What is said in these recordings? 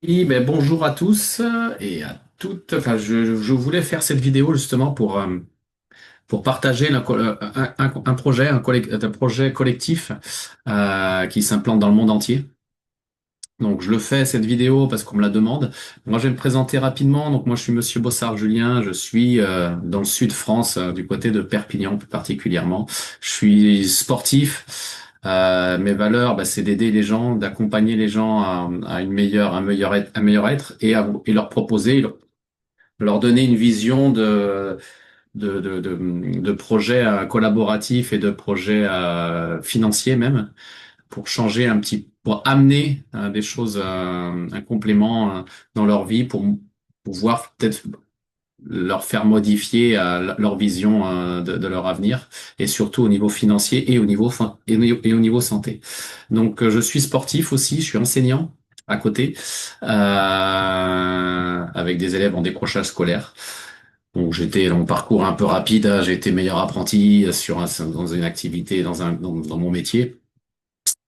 Oui, ben bonjour à tous et à toutes. Enfin, je voulais faire cette vidéo justement pour partager un projet, un projet collectif qui s'implante dans le monde entier. Donc, je le fais cette vidéo parce qu'on me la demande. Moi, je vais me présenter rapidement. Donc, moi, je suis Monsieur Bossard Julien. Je suis dans le sud de France, du côté de Perpignan plus particulièrement. Je suis sportif. Mes valeurs, bah, c'est d'aider les gens, d'accompagner les gens à un meilleur être et leur proposer, leur donner une vision de projets collaboratifs et de projets financiers même pour changer pour amener des choses, un complément dans leur vie, pour pouvoir peut-être leur faire modifier leur vision de leur avenir, et surtout au niveau financier et au niveau santé. Donc, je suis sportif aussi, je suis enseignant à côté, avec des élèves en décrochage scolaire. Donc, j'étais dans mon parcours un peu rapide, hein. J'ai été meilleur apprenti dans une activité, dans mon métier,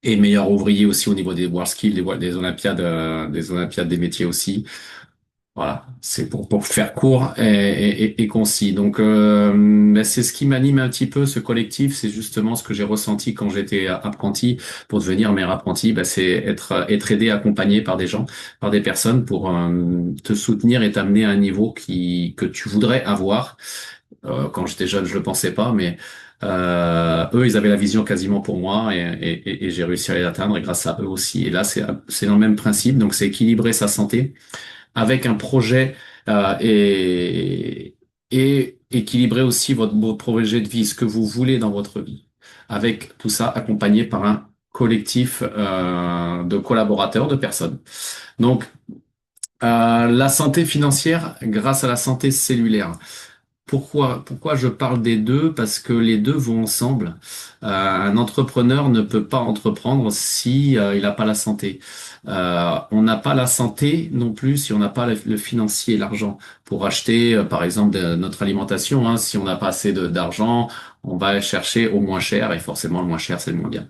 et meilleur ouvrier aussi au niveau des WorldSkills, des Olympiades des métiers aussi. Voilà, c'est pour faire court et concis. Donc, ben, c'est ce qui m'anime un petit peu, ce collectif. C'est justement ce que j'ai ressenti quand j'étais apprenti. Pour devenir meilleur apprenti, ben, c'est être aidé, accompagné par des gens, par des personnes pour te soutenir et t'amener à un niveau que tu voudrais avoir. Quand j'étais jeune, je le pensais pas, mais eux, ils avaient la vision quasiment pour moi, et j'ai réussi à les atteindre, et grâce à eux aussi. Et là, c'est dans le même principe. Donc, c'est équilibrer sa santé avec un projet, et équilibrer aussi votre projet de vie, ce que vous voulez dans votre vie. Avec tout ça accompagné par un collectif de collaborateurs, de personnes. Donc, la santé financière grâce à la santé cellulaire. Pourquoi je parle des deux? Parce que les deux vont ensemble. Un entrepreneur ne peut pas entreprendre si il n'a pas la santé. On n'a pas la santé non plus si on n'a pas le financier, l'argent pour acheter, par exemple, notre alimentation, hein. Si on n'a pas assez d'argent, on va chercher au moins cher, et forcément le moins cher, c'est le moins bien.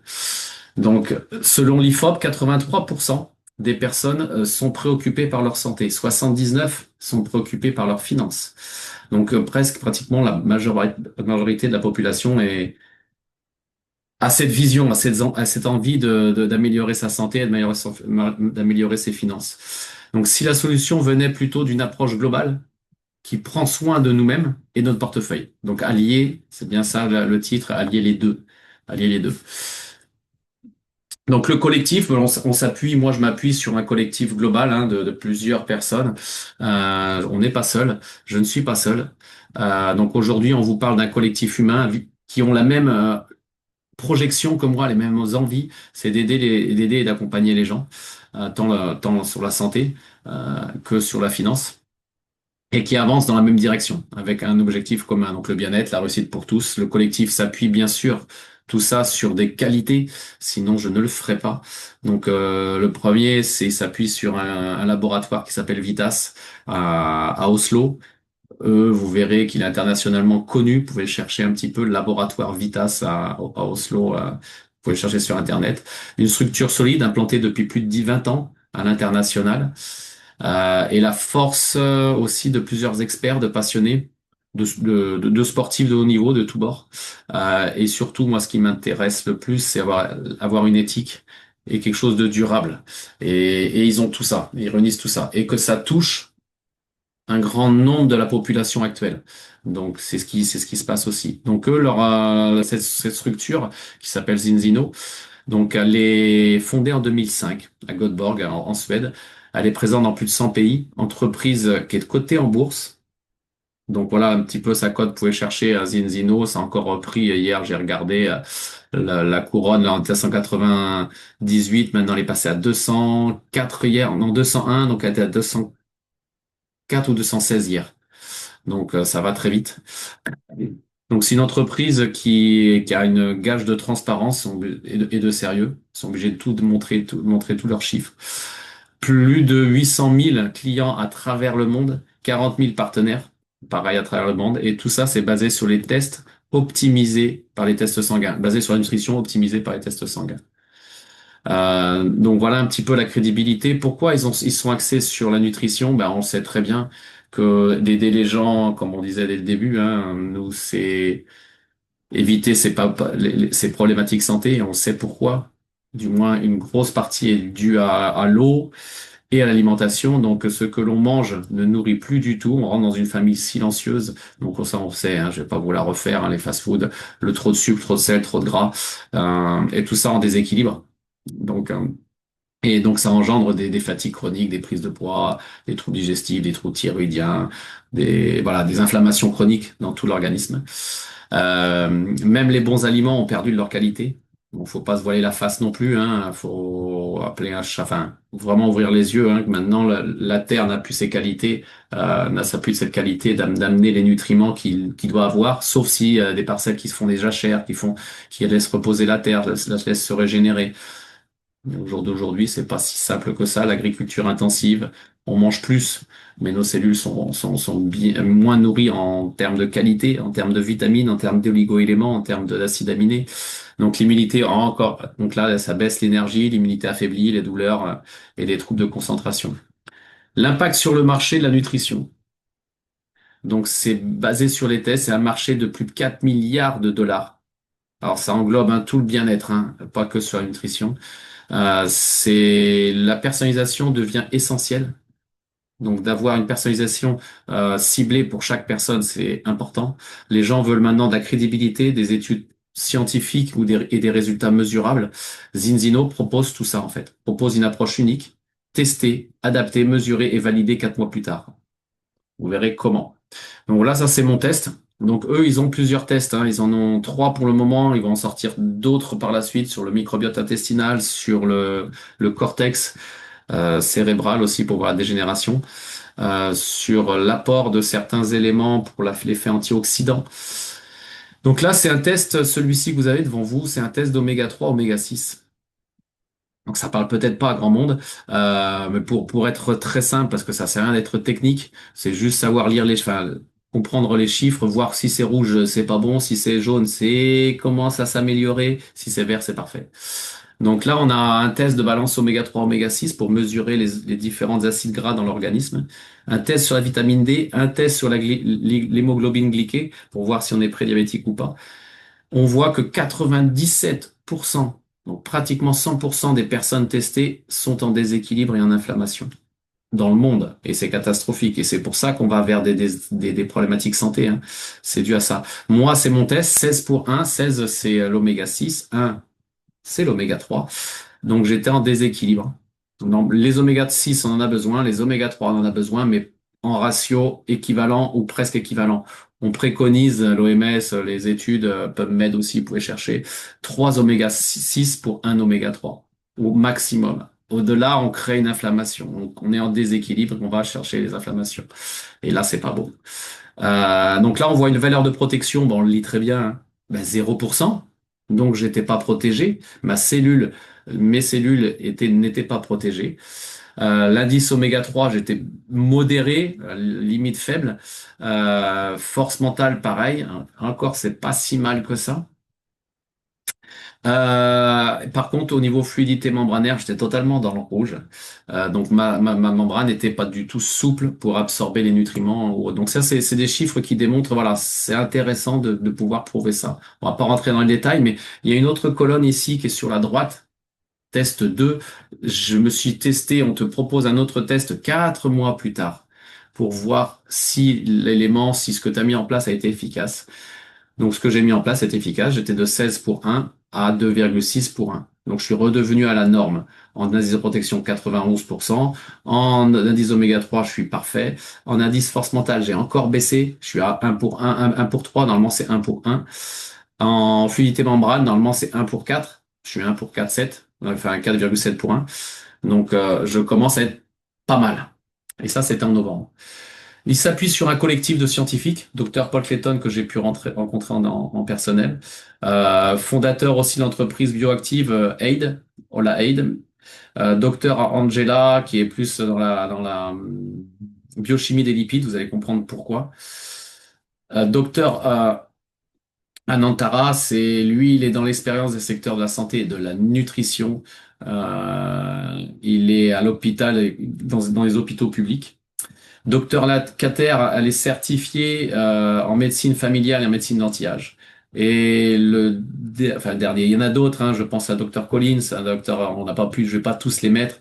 Donc, selon l'IFOP, 83% des personnes sont préoccupées par leur santé, 79 sont préoccupées par leurs finances. Donc, pratiquement la majorité de la population a cette vision, a cette envie d'améliorer sa santé et d'améliorer ses finances. Donc, si la solution venait plutôt d'une approche globale qui prend soin de nous-mêmes et de notre portefeuille. Donc, allier, c'est bien ça le titre, allier les deux. Allier les deux. Donc le collectif, on s'appuie, moi je m'appuie sur un collectif global, hein, de plusieurs personnes. On n'est pas seul, je ne suis pas seul. Donc aujourd'hui, on vous parle d'un collectif humain qui ont la même projection que moi, les mêmes envies, c'est d'aider et d'accompagner les gens, tant sur la santé que sur la finance, et qui avancent dans la même direction, avec un objectif commun, donc le bien-être, la réussite pour tous. Le collectif s'appuie bien sûr, tout ça, sur des qualités, sinon je ne le ferai pas. Donc le premier, c'est s'appuie sur un laboratoire qui s'appelle Vitas à Oslo. Vous verrez qu'il est internationalement connu. Vous pouvez chercher un petit peu le laboratoire Vitas à Oslo. Vous pouvez le chercher sur Internet. Une structure solide, implantée depuis plus de 10-20 ans à l'international. Et la force aussi de plusieurs experts, de passionnés, de sportifs de haut niveau, de tous bords. Et surtout, moi, ce qui m'intéresse le plus, c'est avoir une éthique et quelque chose de durable. Et ils ont tout ça, ils réunissent tout ça. Et que ça touche un grand nombre de la population actuelle. Donc, c'est ce qui se passe aussi. Donc, eux, cette structure qui s'appelle Zinzino, donc, elle est fondée en 2005 à Göteborg, en Suède. Elle est présente dans plus de 100 pays. Entreprise qui est cotée en bourse. Donc voilà un petit peu sa cote. Vous pouvez chercher à Zinzino. C'est encore repris hier. J'ai regardé la couronne là, en 198. Maintenant, elle est passée à 204 hier. Non, 201. Donc, elle était à 204 ou 216 hier. Donc, ça va très vite. Donc, c'est une entreprise qui a une gage de transparence et de sérieux. Ils sont obligés de montrer tous leurs chiffres. Plus de 800 000 clients à travers le monde, 40 000 partenaires, pareil à travers le monde. Et tout ça, c'est basé sur les tests optimisés par les tests sanguins, basé sur la nutrition optimisée par les tests sanguins. Donc voilà un petit peu la crédibilité. Pourquoi ils sont axés sur la nutrition? Ben, on sait très bien que d'aider les gens, comme on disait dès le début, hein, nous, c'est éviter ces problématiques santé. Et on sait pourquoi. Du moins, une grosse partie est due à l'eau et à l'alimentation. Donc, ce que l'on mange ne nourrit plus du tout. On rentre dans une famille silencieuse. Donc, ça, on sait, hein, je vais pas vous la refaire, hein, les fast-foods, le trop de sucre, trop de sel, trop de gras, et tout ça en déséquilibre. Donc, ça engendre des fatigues chroniques, des prises de poids, des troubles digestifs, des troubles thyroïdiens, des inflammations chroniques dans tout l'organisme. Même les bons aliments ont perdu de leur qualité. Bon, faut pas se voiler la face non plus, hein. Faut appeler un chat, enfin, vraiment ouvrir les yeux, hein, que maintenant la terre n'a plus ses qualités, n'a plus cette qualité d'amener les nutriments qu'il doit avoir, sauf si des parcelles qui se font déjà chères, qui laissent reposer la terre, la laissent se régénérer. Mais au jour d'aujourd'hui, c'est pas si simple que ça. L'agriculture intensive, on mange plus, mais nos cellules sont moins nourries en termes de qualité, en termes de vitamines, en termes d'oligo-éléments, en termes d'acides aminés. Donc l'immunité encore, donc là, ça baisse l'énergie, l'immunité affaiblie, les douleurs et les troubles de concentration. L'impact sur le marché de la nutrition. Donc c'est basé sur les tests, c'est un marché de plus de 4 milliards de dollars. Alors ça englobe hein, tout le bien-être, hein, pas que sur la nutrition. C'est la personnalisation devient essentielle. Donc d'avoir une personnalisation ciblée pour chaque personne, c'est important. Les gens veulent maintenant de la crédibilité, des études scientifiques et des résultats mesurables. Zinzino propose tout ça en fait. Propose une approche unique, testée, adaptée, mesurée et validée 4 mois plus tard. Vous verrez comment. Donc là, ça c'est mon test. Donc eux, ils ont plusieurs tests, hein. Ils en ont 3 pour le moment. Ils vont en sortir d'autres par la suite sur le microbiote intestinal, sur le cortex cérébral aussi pour voir la dégénération, sur l'apport de certains éléments pour l'effet antioxydant. Donc là, c'est un test, celui-ci que vous avez devant vous, c'est un test d'oméga 3, oméga 6. Donc ça parle peut-être pas à grand monde, mais pour être très simple, parce que ça sert à rien d'être technique, c'est juste savoir lire enfin, comprendre les chiffres, voir si c'est rouge, c'est pas bon, si c'est jaune, c'est commence à s'améliorer, si c'est vert, c'est parfait. Donc là, on a un test de balance oméga 3, oméga 6 pour mesurer les différents acides gras dans l'organisme, un test sur la vitamine D, un test sur l'hémoglobine glyquée pour voir si on est prédiabétique ou pas. On voit que 97%, donc pratiquement 100% des personnes testées sont en déséquilibre et en inflammation dans le monde. Et c'est catastrophique. Et c'est pour ça qu'on va vers des problématiques santé, hein. C'est dû à ça. Moi, c'est mon test, 16 pour 1. 16, c'est l'oméga 6. 1, c'est l'oméga 3. Donc j'étais en déséquilibre. Les oméga 6, on en a besoin, les oméga 3, on en a besoin, mais en ratio équivalent ou presque équivalent. On préconise, l'OMS, les études, PubMed aussi, vous pouvez chercher, 3 oméga 6 pour un oméga 3, au maximum. Au-delà, on crée une inflammation. Donc, on est en déséquilibre, on va chercher les inflammations. Et là, c'est pas bon. Donc là, on voit une valeur de protection, bon, on le lit très bien, hein, ben 0%. Donc, j'étais pas protégé. Mes cellules n'étaient pas protégées. L'indice oméga 3, j'étais modéré, limite faible. Force mentale, pareil, hein. Encore, c'est pas si mal que ça. Par contre, au niveau fluidité membranaire, j'étais totalement dans le rouge. Donc ma membrane n'était pas du tout souple pour absorber les nutriments. Donc ça, c'est des chiffres qui démontrent, voilà, c'est intéressant de pouvoir prouver ça. On va pas rentrer dans les détails, mais il y a une autre colonne ici qui est sur la droite. Test 2, je me suis testé, on te propose un autre test 4 mois plus tard pour voir si ce que tu as mis en place a été efficace. Donc ce que j'ai mis en place est efficace, j'étais de 16 pour 1 à 2,6 pour 1. Donc je suis redevenu à la norme. En indice de protection 91%, en indice oméga 3 je suis parfait, en indice force mentale j'ai encore baissé, je suis à 1 pour 1, 1 pour 3, normalement c'est 1 pour 1. En fluidité membrane, normalement c'est 1 pour 4. Je suis 1 pour 4, 7. Enfin 4,7 pour 1. Donc je commence à être pas mal. Et ça, c'était en novembre. Il s'appuie sur un collectif de scientifiques, Dr Paul Clayton, que j'ai pu rencontrer en personnel, fondateur aussi de l'entreprise bioactive AID, Ola AID, Dr Angela, qui est plus dans la biochimie des lipides, vous allez comprendre pourquoi. Dr Anantara, il est dans l'expérience des secteurs de la santé et de la nutrition. Il est à l'hôpital, dans les hôpitaux publics. Docteur Kater, elle est certifiée en médecine familiale et en médecine d'anti-âge. Et enfin, le dernier, il y en a d'autres, hein, je pense à Docteur Collins, un docteur, on n'a pas pu, je vais pas tous les mettre.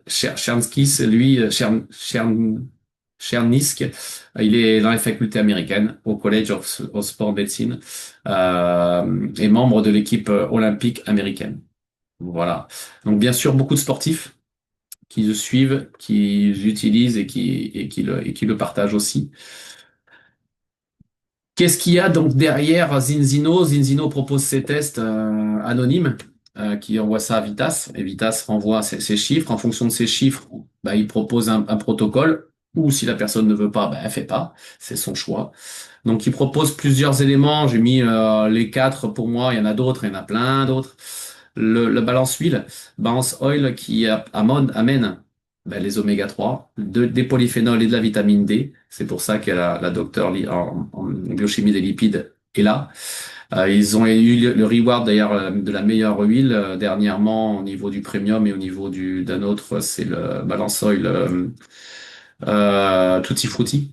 Chernskis, lui, Chernisk, il est dans les facultés américaines au College of Sport Medicine et membre de l'équipe olympique américaine. Voilà. Donc bien sûr, beaucoup de sportifs qui le suivent, qui l'utilisent et qui le partagent aussi. Qu'est-ce qu'il y a donc derrière Zinzino? Zinzino propose ses tests anonymes qui envoie ça à Vitas et Vitas renvoie ses chiffres. En fonction de ces chiffres, bah, il propose un protocole ou si la personne ne veut pas, bah, elle fait pas. C'est son choix. Donc il propose plusieurs éléments. J'ai mis les quatre pour moi. Il y en a d'autres, il y en a plein d'autres. Le balance huile, balance oil qui amène ben, les oméga 3, des polyphénols et de la vitamine D. C'est pour ça que la docteure en biochimie des lipides est là. Ils ont eu le reward d'ailleurs de la meilleure huile dernièrement au niveau du premium et au niveau d'un autre, c'est le balance oil Tutti Frutti.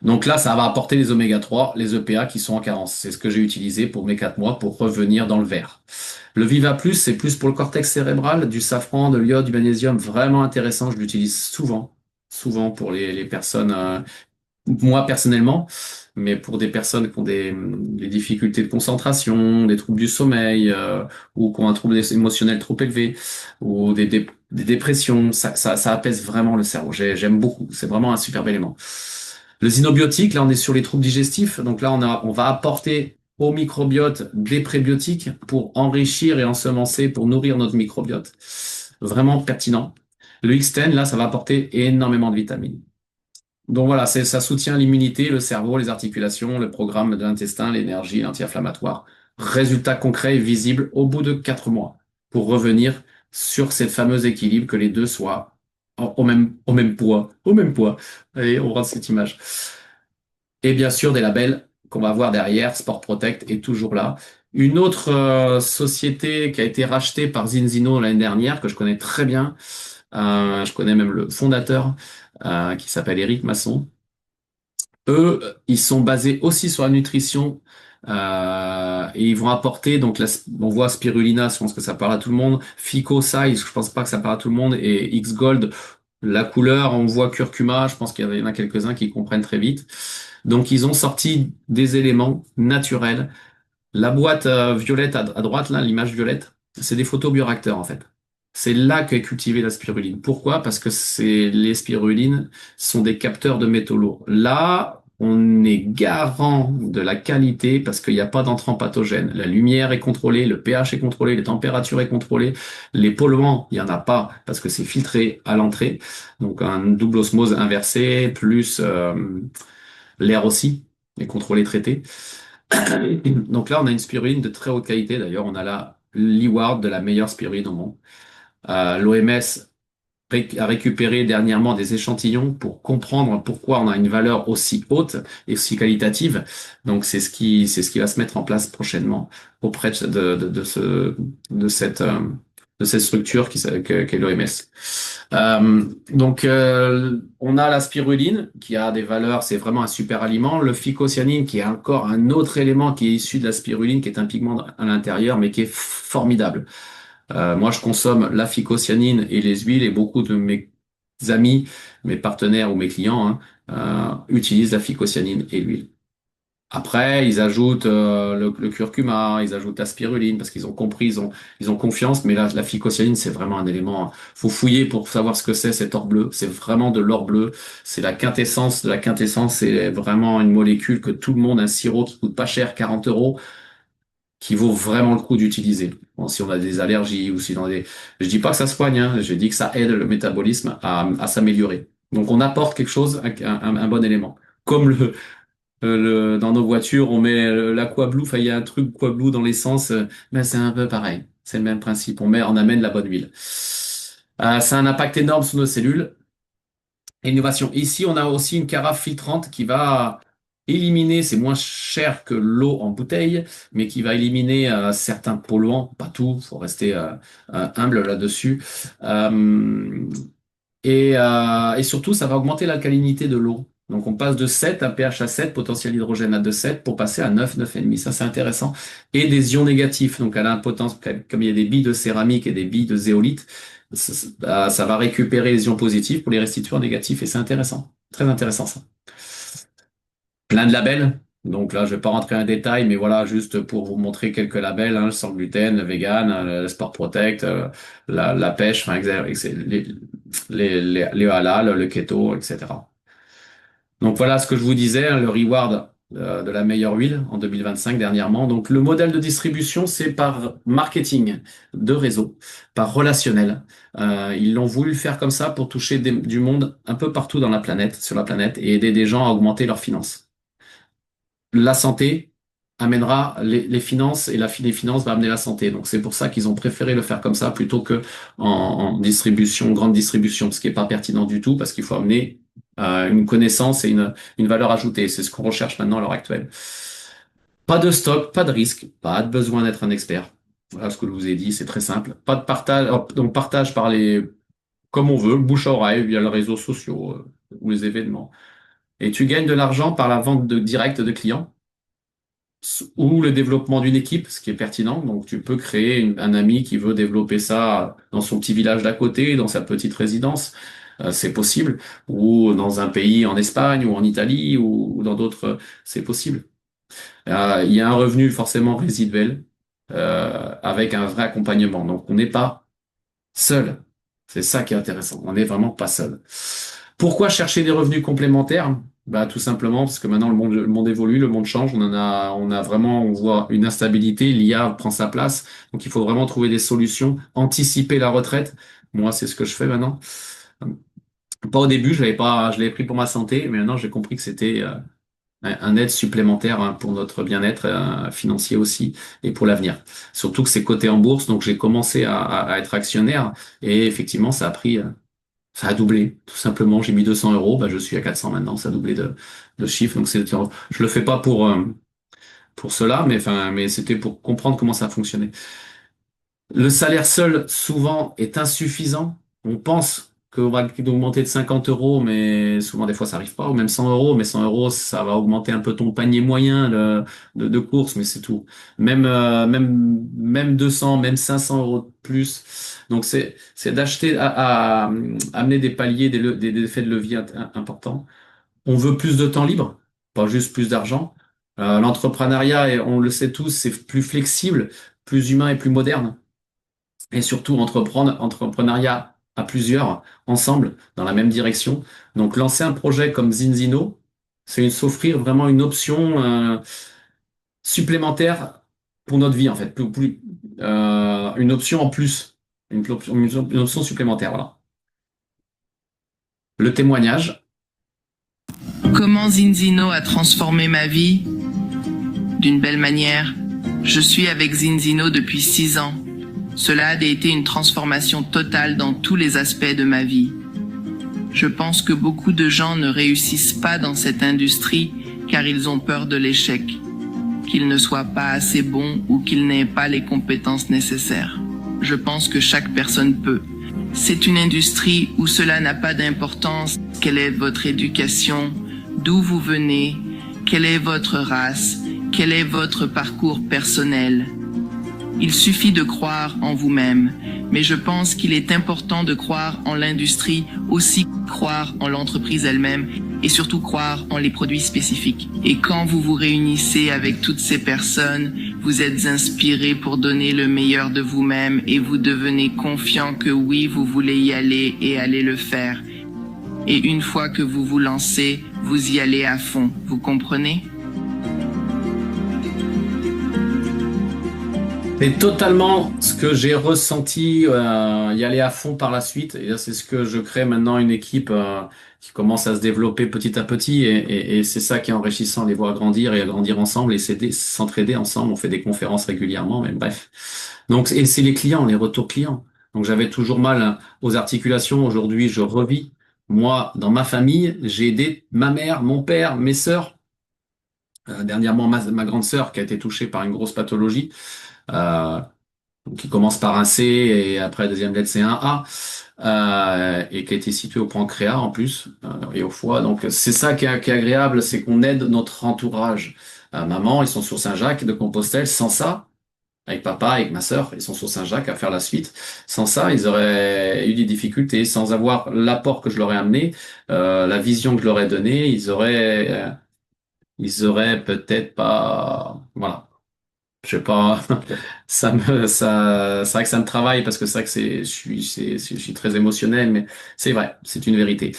Donc là, ça va apporter les oméga 3, les EPA qui sont en carence. C'est ce que j'ai utilisé pour mes 4 mois pour revenir dans le vert. Le Viva Plus, c'est plus pour le cortex cérébral, du safran, de l'iode, du magnésium, vraiment intéressant. Je l'utilise souvent, souvent pour les personnes, moi personnellement, mais pour des personnes qui ont des difficultés de concentration, des troubles du sommeil, ou qui ont un trouble émotionnel trop élevé, ou des dépressions, ça apaise vraiment le cerveau. J'aime beaucoup. C'est vraiment un superbe élément. Le xynobiotique, là, on est sur les troubles digestifs. Donc là, on va apporter au microbiote des prébiotiques pour enrichir et ensemencer, pour nourrir notre microbiote. Vraiment pertinent. Le X10, là, ça va apporter énormément de vitamines. Donc voilà, ça soutient l'immunité, le cerveau, les articulations, le programme de l'intestin, l'énergie, l'anti-inflammatoire. Résultat concret et visible au bout de 4 mois pour revenir sur cette fameuse équilibre que les deux soient au même poids, au même poids. Allez, on regarde cette image. Et bien sûr, des labels qu'on va voir derrière, Sport Protect est toujours là. Une autre société qui a été rachetée par Zinzino l'année dernière, que je connais très bien, je connais même le fondateur, qui s'appelle Eric Masson. Eux, ils sont basés aussi sur la nutrition et ils vont apporter, donc on voit spirulina, je pense que ça parle à tout le monde, Fico Size, je pense pas que ça parle à tout le monde, et X Gold, la couleur, on voit curcuma, je pense qu'il y en a quelques-uns qui comprennent très vite. Donc ils ont sorti des éléments naturels. La boîte violette à droite, là, l'image violette, c'est des photobioréacteurs en fait. C'est là qu'est cultivée la spiruline. Pourquoi? Parce que les spirulines sont des capteurs de métaux lourds. Là, on est garant de la qualité parce qu'il n'y a pas d'entrant pathogène. La lumière est contrôlée, le pH est contrôlé, les températures est contrôlées, les polluants, il n'y en a pas parce que c'est filtré à l'entrée. Donc un double osmose inversé plus l'air aussi est contrôlé, traité. Donc là, on a une spiruline de très haute qualité. D'ailleurs, on a la l'Eward de la meilleure spiruline au monde. L'OMS a récupéré dernièrement des échantillons pour comprendre pourquoi on a une valeur aussi haute et aussi qualitative. Donc c'est ce qui va se mettre en place prochainement auprès de cette structure qu'est l'OMS. On a la spiruline qui a des valeurs, c'est vraiment un super aliment. Le phycocyanine qui est encore un autre élément qui est issu de la spiruline, qui est un pigment à l'intérieur, mais qui est formidable. Moi, je consomme la phycocyanine et les huiles et beaucoup de mes amis, mes partenaires ou mes clients utilisent la phycocyanine et l'huile. Après, ils ajoutent le curcuma, ils ajoutent la spiruline parce qu'ils ont compris, ils ont confiance. Mais là, la phycocyanine, c'est vraiment un élément. Faut fouiller pour savoir ce que c'est cet or bleu. C'est vraiment de l'or bleu. C'est la quintessence de la quintessence. C'est vraiment une molécule que tout le monde, un sirop qui coûte pas cher, 40 euros, qui vaut vraiment le coup d'utiliser. Bon, si on a des allergies ou si on a des, je dis pas que ça soigne, hein, je dis que ça aide le métabolisme à s'améliorer. Donc on apporte quelque chose, un bon élément. Comme dans nos voitures, on met l'AquaBlue, enfin il y a un truc AquaBlue dans l'essence, ben c'est un peu pareil. C'est le même principe. On amène la bonne huile. Ça a un impact énorme sur nos cellules. Innovation. Ici, on a aussi une carafe filtrante qui va éliminer, c'est moins cher que l'eau en bouteille, mais qui va éliminer certains polluants, pas tout, faut rester humble là-dessus. Euh, et surtout, ça va augmenter l'alcalinité de l'eau. Donc on passe de 7, un pH à 7, potentiel hydrogène à 2,7 pour passer à 9, 9,5. Ça, c'est intéressant. Et des ions négatifs. Donc elle a un potentiel, comme il y a des billes de céramique et des billes de zéolite, ça va récupérer les ions positifs pour les restituer en négatifs. Et c'est intéressant. Très intéressant, ça. Plein de labels. Donc là, je vais pas rentrer en détail, mais voilà, juste pour vous montrer quelques labels, hein, le sans gluten, le vegan, le Sport Protect, la pêche, enfin, les halal, le keto, etc. Donc voilà ce que je vous disais, hein, le reward de la meilleure huile en 2025 dernièrement. Donc le modèle de distribution, c'est par marketing de réseau, par relationnel. Ils l'ont voulu faire comme ça pour toucher du monde un peu partout dans la planète, sur la planète, et aider des gens à augmenter leurs finances. La santé amènera les finances et les finances va amener la santé. Donc c'est pour ça qu'ils ont préféré le faire comme ça plutôt que en distribution, grande distribution, ce qui est pas pertinent du tout parce qu'il faut amener une connaissance et une valeur ajoutée. C'est ce qu'on recherche maintenant à l'heure actuelle. Pas de stock, pas de risque, pas de besoin d'être un expert. Voilà ce que je vous ai dit, c'est très simple. Pas de partage, donc partage par comme on veut, bouche à oreille, via les réseaux sociaux ou les événements. Et tu gagnes de l'argent par la vente directe de clients ou le développement d'une équipe, ce qui est pertinent. Donc, tu peux créer un ami qui veut développer ça dans son petit village d'à côté, dans sa petite résidence. C'est possible. Ou dans un pays en Espagne ou en Italie ou dans d'autres, c'est possible. Il y a un revenu forcément résiduel avec un vrai accompagnement. Donc, on n'est pas seul. C'est ça qui est intéressant. On n'est vraiment pas seul. Pourquoi chercher des revenus complémentaires? Bah, tout simplement parce que maintenant le monde évolue, le monde change. On a vraiment, on voit une instabilité. L'IA prend sa place. Donc, il faut vraiment trouver des solutions, anticiper la retraite. Moi, c'est ce que je fais maintenant. Pas au début, je l'avais pris pour ma santé, mais maintenant j'ai compris que c'était un aide supplémentaire hein, pour notre bien-être financier aussi et pour l'avenir. Surtout que c'est coté en bourse, donc j'ai commencé à être actionnaire et effectivement ça a doublé tout simplement. J'ai mis 200 euros, bah, je suis à 400 maintenant, ça a doublé de chiffre. Donc je le fais pas pour cela, mais c'était pour comprendre comment ça fonctionnait. Le salaire seul, souvent, est insuffisant. On pense qu'on va augmenter de 50 euros, mais souvent, des fois, ça arrive pas, ou même 100 euros. Mais 100 euros, ça va augmenter un peu ton panier moyen de course, mais c'est tout. Même 200, même 500 euros de plus. Donc, c'est d'acheter, à amener des paliers, des effets de levier importants. On veut plus de temps libre, pas juste plus d'argent. L'entrepreneuriat, et on le sait tous, c'est plus flexible, plus humain et plus moderne et surtout entrepreneuriat à plusieurs, ensemble, dans la même direction. Donc lancer un projet comme Zinzino, c'est s'offrir vraiment une option supplémentaire pour notre vie, en fait, une option en plus, une option supplémentaire, voilà. Le témoignage. Comment Zinzino a transformé ma vie? D'une belle manière. Je suis avec Zinzino depuis 6 ans. Cela a été une transformation totale dans tous les aspects de ma vie. Je pense que beaucoup de gens ne réussissent pas dans cette industrie car ils ont peur de l'échec, qu'ils ne soient pas assez bons ou qu'ils n'aient pas les compétences nécessaires. Je pense que chaque personne peut. C'est une industrie où cela n'a pas d'importance. Quelle est votre éducation? D'où vous venez? Quelle est votre race? Quel est votre parcours personnel? Il suffit de croire en vous-même, mais je pense qu'il est important de croire en l'industrie, aussi croire en l'entreprise elle-même et surtout croire en les produits spécifiques. Et quand vous vous réunissez avec toutes ces personnes, vous êtes inspirés pour donner le meilleur de vous-même et vous devenez confiant que oui, vous voulez y aller et aller le faire. Et une fois que vous vous lancez, vous y allez à fond. Vous comprenez? C'est totalement ce que j'ai ressenti, y aller à fond par la suite. Et c'est ce que je crée maintenant une équipe qui commence à se développer petit à petit. Et c'est ça qui est enrichissant, les voir grandir et à grandir ensemble et s'entraider ensemble. On fait des conférences régulièrement, mais bref. Donc, et c'est les clients, les retours clients. Donc j'avais toujours mal hein, aux articulations. Aujourd'hui, je revis. Moi, dans ma famille, j'ai aidé ma mère, mon père, mes sœurs Dernièrement, ma grande sœur qui a été touchée par une grosse pathologie, euh, qui commence par un C et après la deuxième lettre c'est un A, et qui a été située au pancréas en plus, et au foie. Donc c'est ça qui est agréable, c'est qu'on aide notre entourage. Maman, ils sont sur Saint-Jacques de Compostelle. Sans ça, avec papa, avec ma sœur, ils sont sur Saint-Jacques à faire la suite. Sans ça, ils auraient eu des difficultés. Sans avoir l'apport que je leur ai amené, la vision que je leur ai donnée, ils auraient peut-être pas, voilà. Je sais pas, c'est vrai que ça me travaille parce que c'est vrai que je suis très émotionnel, mais c'est vrai, c'est une vérité.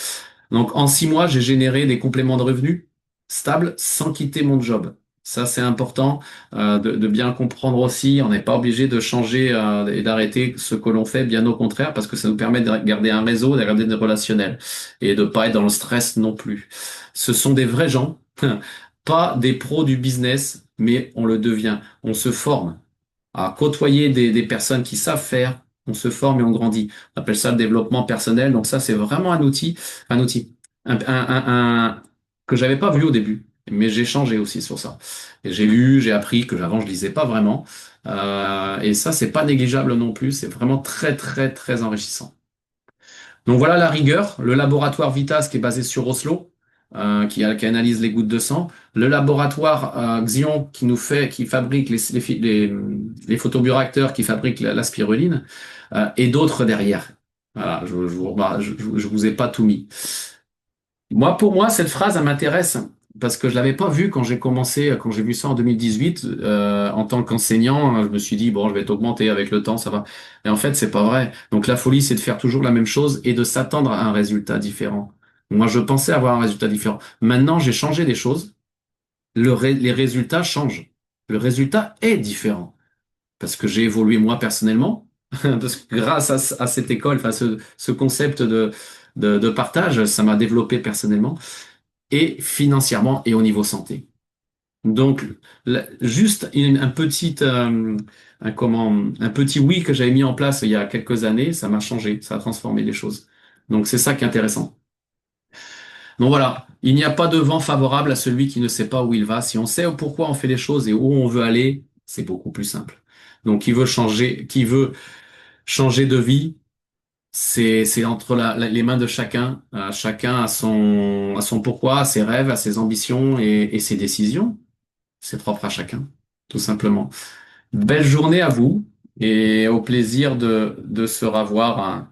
Donc, en 6 mois, j'ai généré des compléments de revenus stables sans quitter mon job. Ça, c'est important de bien comprendre aussi. On n'est pas obligé de changer et d'arrêter ce que l'on fait, bien au contraire, parce que ça nous permet de garder un réseau, de garder des relationnels et de pas être dans le stress non plus. Ce sont des vrais gens, pas des pros du business, mais on le devient. On se forme à côtoyer des personnes qui savent faire. On se forme et on grandit. On appelle ça le développement personnel. Donc ça, c'est vraiment un outil, que j'avais pas vu au début, mais j'ai changé aussi sur ça. Et j'ai lu, j'ai appris que avant je lisais pas vraiment. Et ça, c'est pas négligeable non plus. C'est vraiment très, très, très enrichissant. Donc voilà la rigueur, le laboratoire Vitas qui est basé sur Oslo, qui analyse les gouttes de sang, le laboratoire Xion qui fabrique les photobioréacteurs, qui fabrique la spiruline, et d'autres derrière. Voilà, je vous ai pas tout mis. Moi, pour moi, cette phrase, elle m'intéresse parce que je l'avais pas vue quand j'ai commencé, quand j'ai vu ça en 2018, en tant qu'enseignant. Je me suis dit, bon, je vais t'augmenter avec le temps, ça va. Et en fait, c'est pas vrai. Donc, la folie, c'est de faire toujours la même chose et de s'attendre à un résultat différent. Moi, je pensais avoir un résultat différent. Maintenant, j'ai changé des choses. Les résultats changent. Le résultat est différent parce que j'ai évolué moi personnellement. Parce que grâce à cette école, enfin, ce concept de partage, ça m'a développé personnellement et financièrement et au niveau santé. Donc, juste un petit oui que j'avais mis en place il y a quelques années, ça m'a changé, ça a transformé les choses. Donc, c'est ça qui est intéressant. Donc voilà, il n'y a pas de vent favorable à celui qui ne sait pas où il va. Si on sait pourquoi on fait les choses et où on veut aller, c'est beaucoup plus simple. Donc, qui veut changer de vie, c'est entre les mains de chacun. Chacun a son pourquoi, a ses rêves, a ses ambitions et ses décisions. C'est propre à chacun, tout simplement. Belle journée à vous et au plaisir de se revoir, hein,